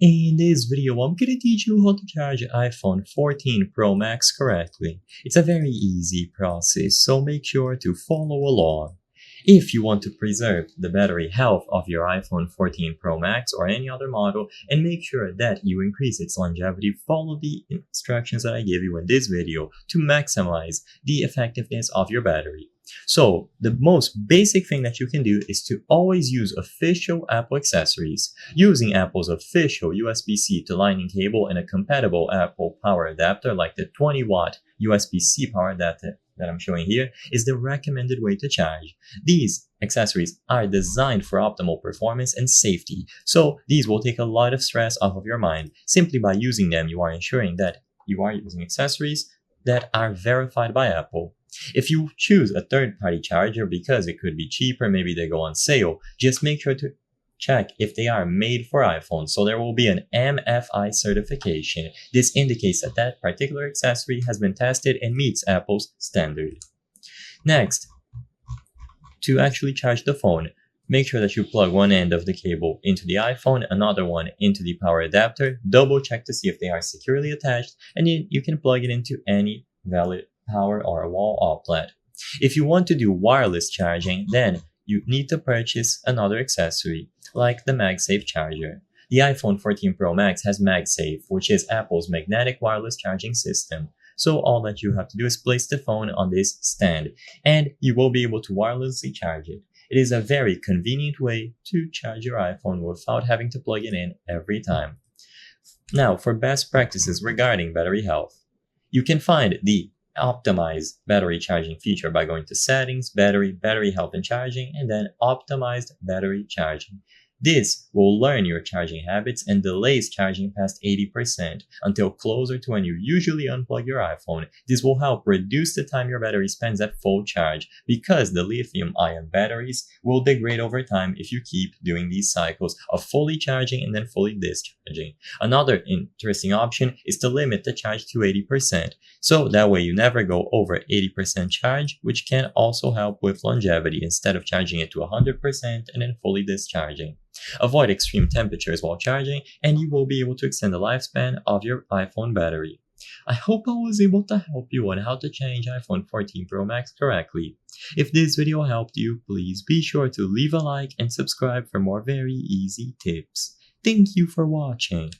In this video, I'm gonna teach you how to charge iPhone 14 Pro Max correctly. It's a very easy process, so make sure to follow along. If you want to preserve the battery health of your iPhone 14 Pro Max or any other model and make sure that you increase its longevity, follow the instructions that I give you in this video to maximize the effectiveness of your battery. So, the most basic thing that you can do is to always use official Apple accessories. Using Apple's official USB-C to Lightning cable and a compatible Apple power adapter like the 20-watt USB-C power adapter that I'm showing here is the recommended way to charge. These accessories are designed for optimal performance and safety, so these will take a lot of stress off of your mind. Simply by using them, you are ensuring that you are using accessories that are verified by Apple. If you choose a third-party charger because it could be cheaper, maybe they go on sale, just make sure to check if they are made for iPhone. So there will be an MFI certification. This indicates that that particular accessory has been tested and meets Apple's standard. Next, to actually charge the phone, make sure that you plug one end of the cable into the iPhone, another one into the power adapter. Double check to see if they are securely attached, and then you can plug it into any valid power or a wall outlet. If you want to do wireless charging, then you need to purchase another accessory like the MagSafe charger. The iPhone 14 Pro Max has MagSafe, which is Apple's magnetic wireless charging system. So all that you have to do is place the phone on this stand and you will be able to wirelessly charge it. It is a very convenient way to charge your iPhone without having to plug it in every time. Now, for best practices regarding battery health, you can find the optimized battery charging feature by going to settings, battery health and charging, and then optimized battery charging. This will learn your charging habits and delays charging past 80% until closer to when you usually unplug your iPhone. This will help reduce the time your battery spends at full charge because the lithium-ion batteries will degrade over time if you keep doing these cycles of fully charging and then fully discharging. Another interesting option is to limit the charge to 80%. So that way you never go over 80% charge, which can also help with longevity instead of charging it to 100% and then fully discharging. Avoid extreme temperatures while charging, and you will be able to extend the lifespan of your iPhone battery. I hope I was able to help you on how to change iPhone 14 Pro Max correctly. If this video helped you, please be sure to leave a like and subscribe for more very easy tips. Thank you for watching.